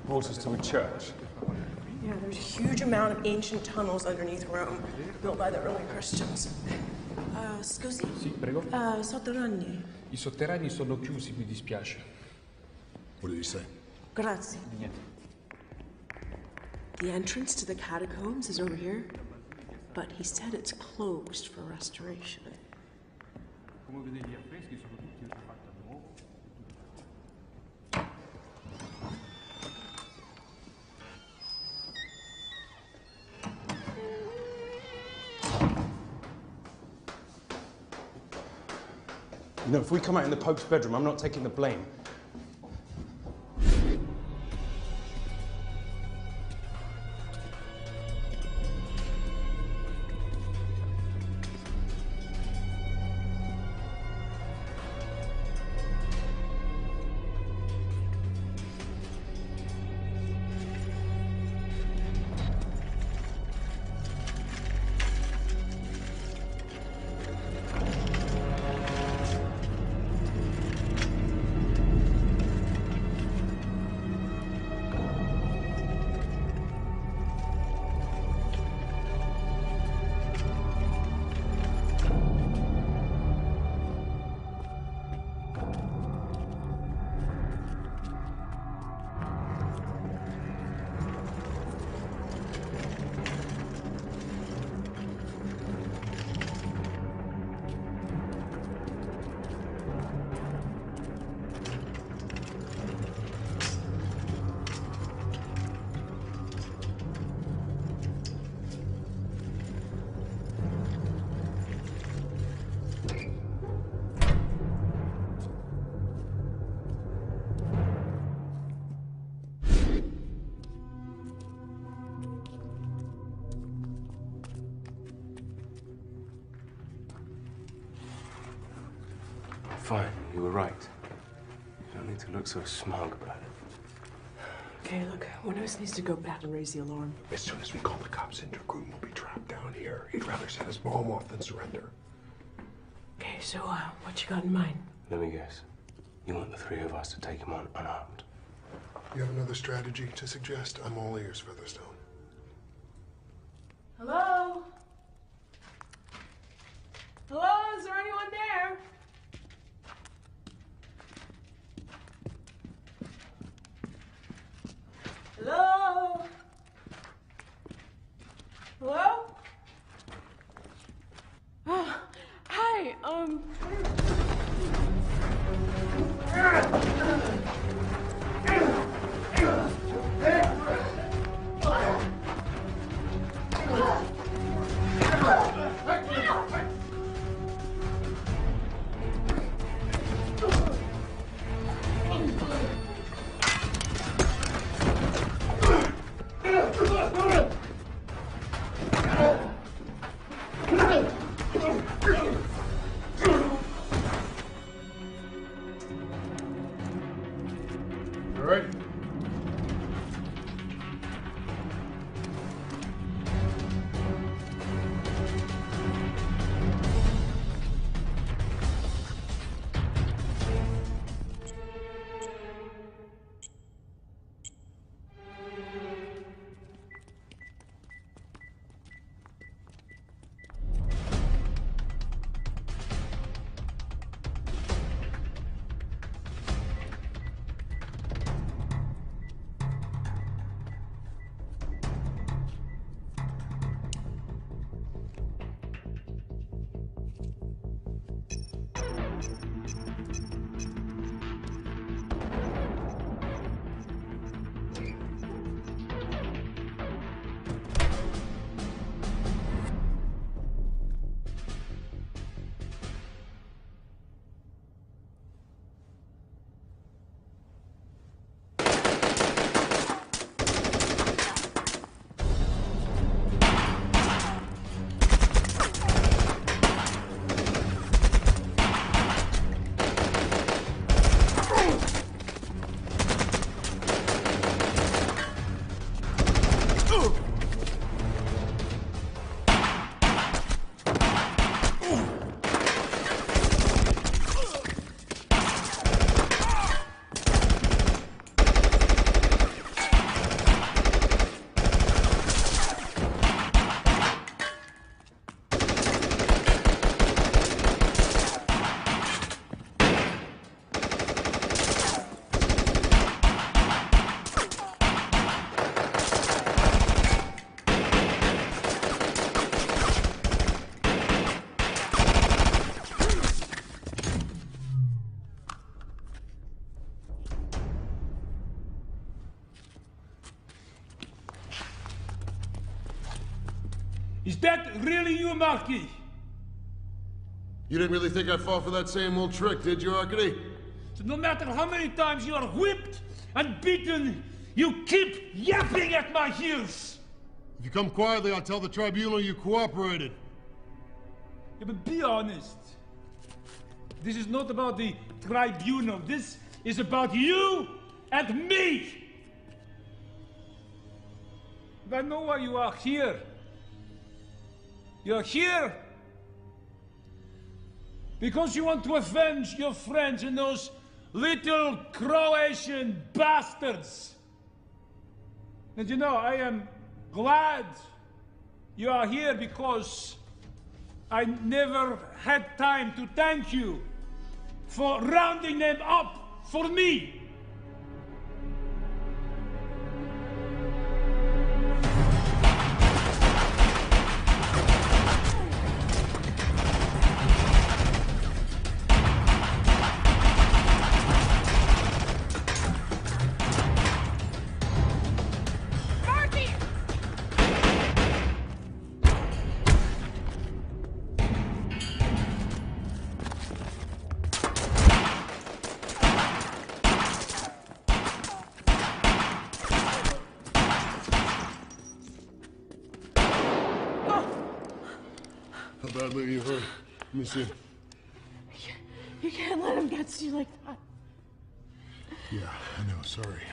Brought us to a church. Yeah, there's a huge amount of ancient tunnels underneath Rome, built by the early Christians. Scusi? Sì, prego. Sotterranei. I sotterranei sono chiusi, mi dispiace. What did he say? Grazie. Niente. The entrance to the catacombs is over here, but he said it's closed for restoration. Come vedete gli affreschi sono tutti fatti a nuovo. You know, if we come out in the Pope's bedroom, I'm not taking the blame. fine. You were right. You don't need to look so smug about it. Okay, look, one of us needs to go back and raise the alarm. As soon as we call the cops in, Gruden will be trapped down here. He'd rather set his bomb off than surrender. Okay, so, what you got in mind? Let me guess. You want the three of us to take him on unarmed? You have another strategy to suggest? I'm all ears, Featherstone. Hello? Hello? Is there anyone there? Hello? Hello? Oh, hi, All right. Is that really you, Marquis? You didn't really think I'd fall for that same old trick, did you, Arkady? So no matter how many times you are whipped and beaten, you keep yapping at my heels! If you come quietly, I'll tell the tribunal you cooperated. Yeah, but be honest. This is not about the tribunal. This is about you and me! And I know why you are here. You're here because you want to avenge your friends and those little Croatian bastards. And you know, I am glad you are here because I never had time to thank you for rounding them up for me. How badly are you hurt? Let me see. You can't let him get to you like that. Yeah, I know, sorry.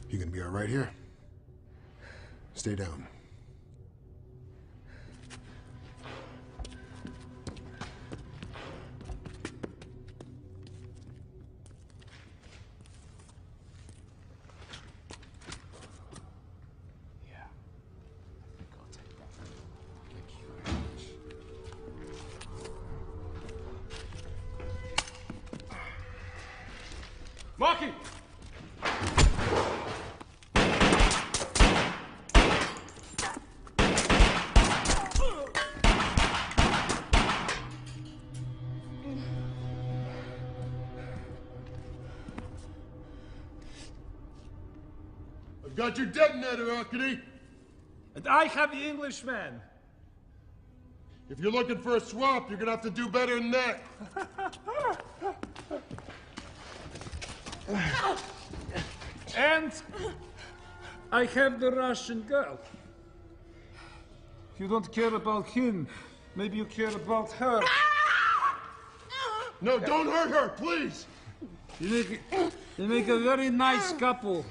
You gonna be all right here? Stay down. Marky! I've got your detonator, Arkady. And I have the Englishman. If you're looking for a swap, you're gonna have to do better than that. And I have the Russian girl. If you don't care about him, maybe you care about her. No, don't hurt her, please. You make a very nice couple.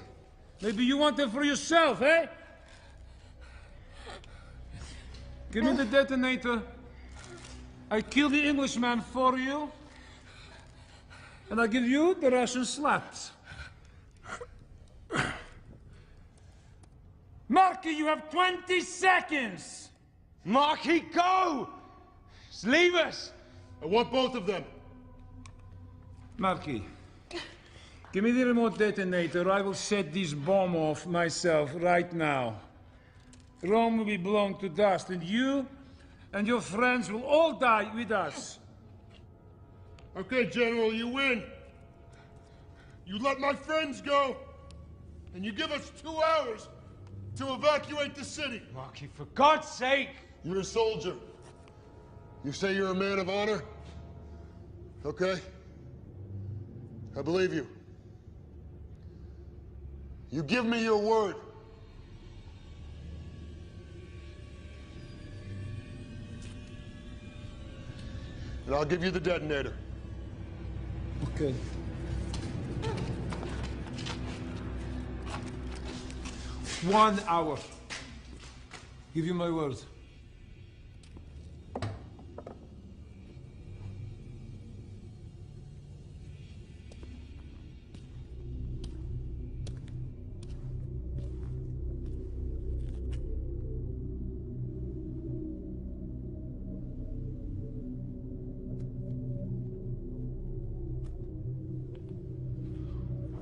Maybe you want her for yourself, eh? Give me the detonator. I kill the Englishman for you. And I give you the Russian slaps. Marky, you have 20 seconds! Marky, go! Just leave us! I want both of them. Marky, give me the remote detonator. I will set this bomb off myself right now. Rome will be blown to dust, and you and your friends will all die with us. Okay, General, you win. You let my friends go, and you give us 2 hours to evacuate the city. Marky, for God's sake! You're a soldier. You say you're a man of honor? Okay. I believe you. You give me your word. And I'll give you the detonator. Okay. One hour. Give you my word.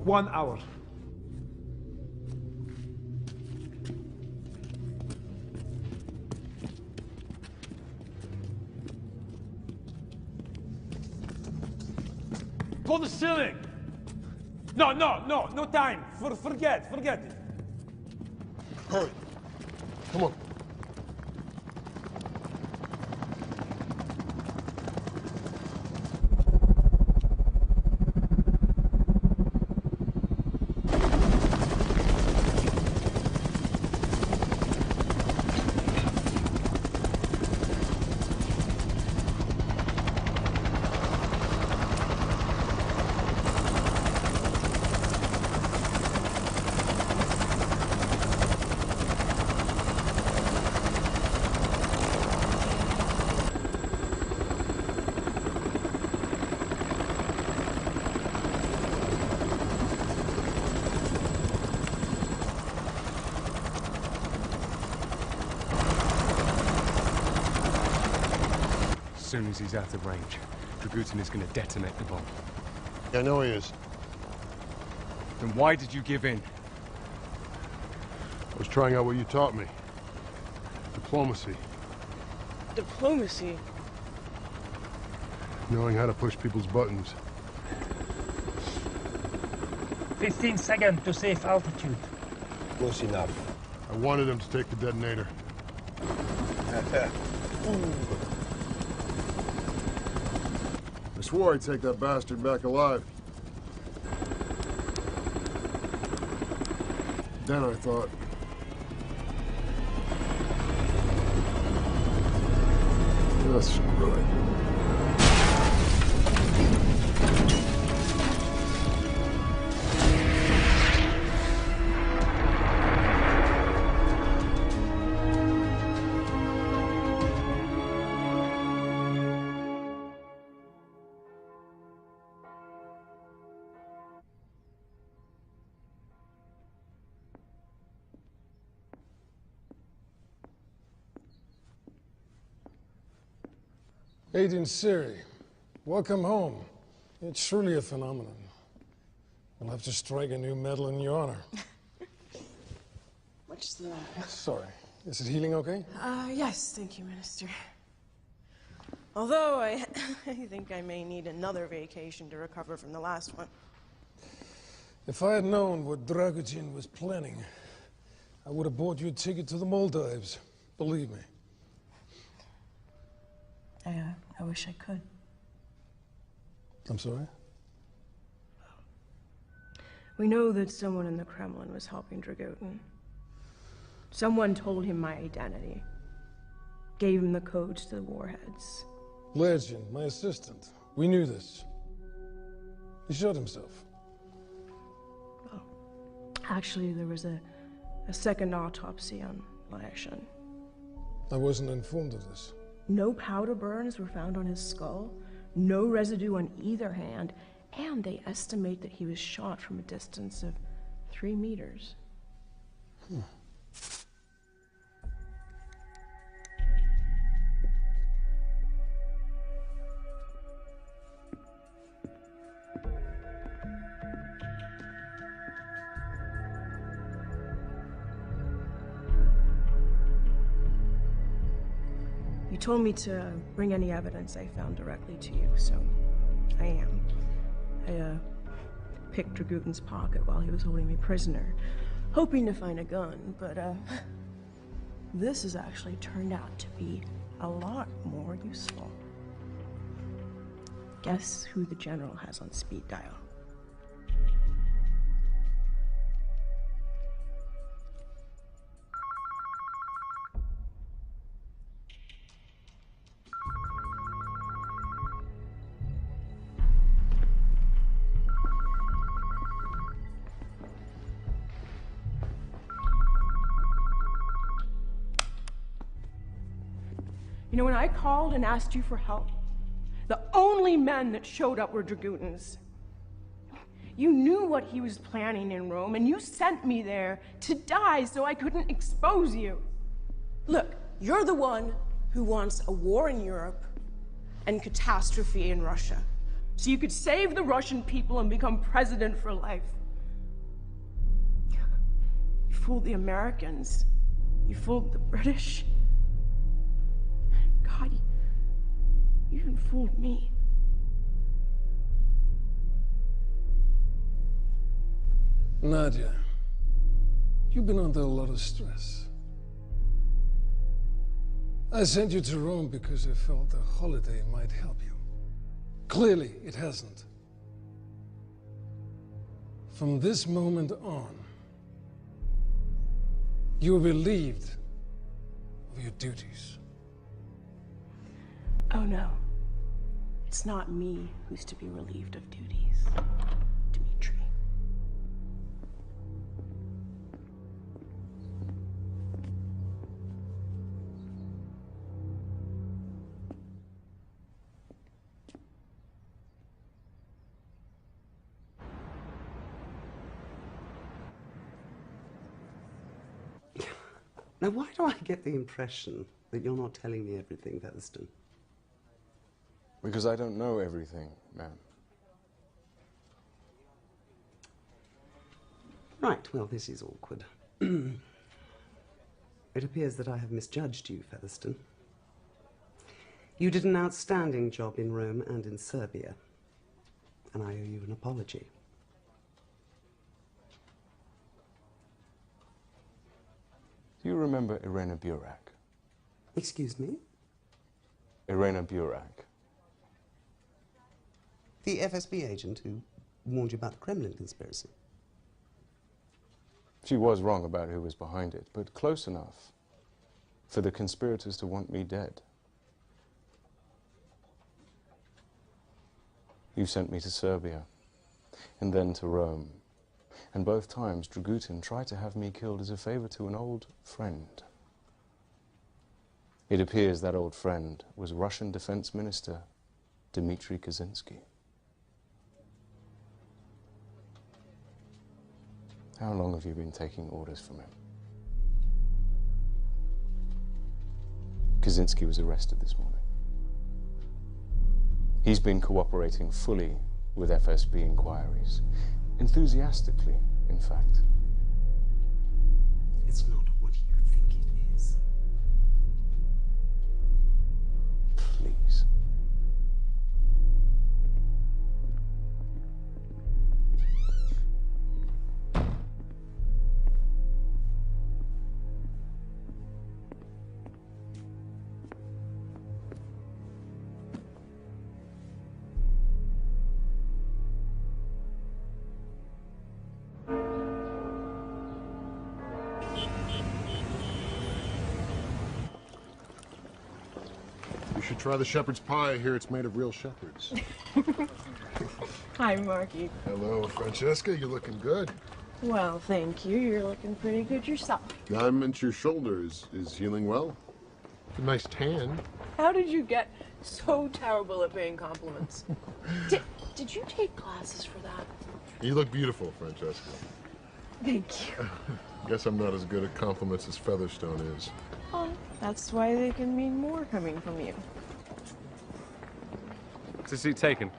One hour. Go to the ceiling! No time! Forget it! Hurry. Come on. As soon as he's out of range, Dragutin is going to detonate the bomb. I know he is. Then why did you give in? I was trying out what you taught me. Diplomacy. Diplomacy? Knowing how to push people's buttons. 15 seconds to safe altitude. Close enough. I wanted him to take the detonator. I swore I'd take that bastard back alive. Then I thought, oh, screw it. 18 Siri, welcome home. It's truly a phenomenon. We'll have to strike a new medal in your honor. What's the... Sorry, is it healing okay? Yes, thank you, Minister. Although I think I may need another vacation to recover from the last one. If I had known what Dragutin was planning, I would have bought you a ticket to the Maldives. Believe me. I wish I could. I'm sorry? We know that someone in the Kremlin was helping Dragutin. Someone told him my identity. Gave him the codes to the warheads. Legend, my assistant. We knew this. He shot himself. Oh. Actually, there was a second autopsy on Lyashin. I wasn't informed of this. No powder burns were found on his skull, no residue on either hand, and they estimate that he was shot from a distance of 3 meters. You told me to bring any evidence I found directly to you, so I am. I picked Dragutin's pocket while he was holding me prisoner, hoping to find a gun, but this has actually turned out to be a lot more useful. Guess who the general has on speed dial? You know, when I called and asked you for help, the only men that showed up were Dragutins. You knew what he was planning in Rome, and you sent me there to die so I couldn't expose you. Look, you're the one who wants a war in Europe and catastrophe in Russia, so you could save the Russian people and become president for life. You fooled the Americans. You fooled the British. God, you even fooled me. Nadia, you've been under a lot of stress. I sent you to Rome because I felt a holiday might help you. Clearly, it hasn't. From this moment on, you are relieved of your duties. Oh no, it's not me who's to be relieved of duties, Dmitri. Now, why do I get the impression that you're not telling me everything, Featherston? Because I don't know everything, ma'am. Right, well, this is awkward. It appears that I have misjudged you, Featherston. You did an outstanding job in Rome and in Serbia, and I owe you an apology. Do you remember Irena Burak? Excuse me? Irena Burak. The FSB agent who warned you about the Kremlin conspiracy. She was wrong about who was behind it, but close enough for the conspirators to want me dead. You sent me to Serbia, and then to Rome. And both times, Dragutin tried to have me killed as a favor to an old friend. It appears that old friend was Russian Defense Minister Dmitry Kaczynski. How long have you been taking orders from him? Kaczynski was arrested this morning. He's been cooperating fully with FSB inquiries. Enthusiastically, in fact. It's not what you think it is. Please. You should try the shepherd's pie. I hear it's made of real shepherds. Hi, Marky. Hello, Francesca. You're looking good. Well, thank you. You're looking pretty good yourself. I meant your shoulder is healing well. A nice tan. How did you get so terrible at paying compliments? Did you take classes for that? You look beautiful, Francesca. Thank you. Guess I'm not as good at compliments as Featherstone is. Oh, that's why they can mean more coming from you. What's the seat taken?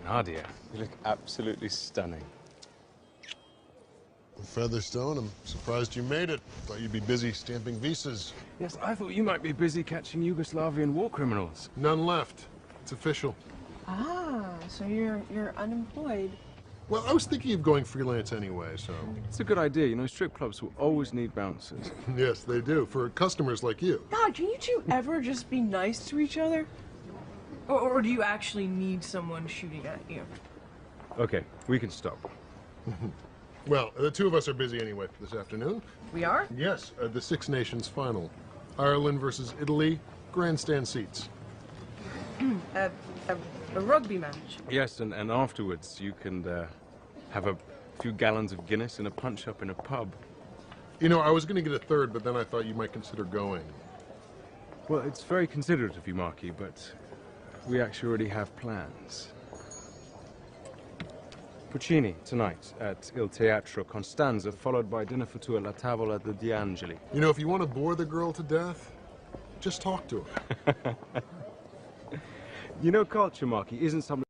Nadia, you look absolutely stunning. Featherstone, I'm surprised you made it. Thought you'd be busy stamping visas. Yes, I thought you might be busy catching Yugoslavian war criminals. None left. It's official. Ah, so you're unemployed. Well, I was thinking of going freelance anyway, so... It's a good idea. You know, strip clubs will always need bouncers. Yes, they do, for customers like you. God, can you two ever just be nice to each other? Or do you actually need someone shooting at you? Okay, we can stop. Well, the two of us are busy anyway this afternoon. We are? Yes, the Six Nations final. Ireland versus Italy, grandstand seats. A rugby match. Yes, and afterwards you can have a few gallons of Guinness and a punch-up in a pub. You know, I was going to get a third, but then I thought you might consider going. Well, it's very considerate of you, Marky, but we actually already have plans. Puccini tonight at Il Teatro Constanza, followed by dinner for two at La Tavola de D'Angeli. You know, if you want to bore the girl to death, just talk to her. You know, culture, Marky, isn't something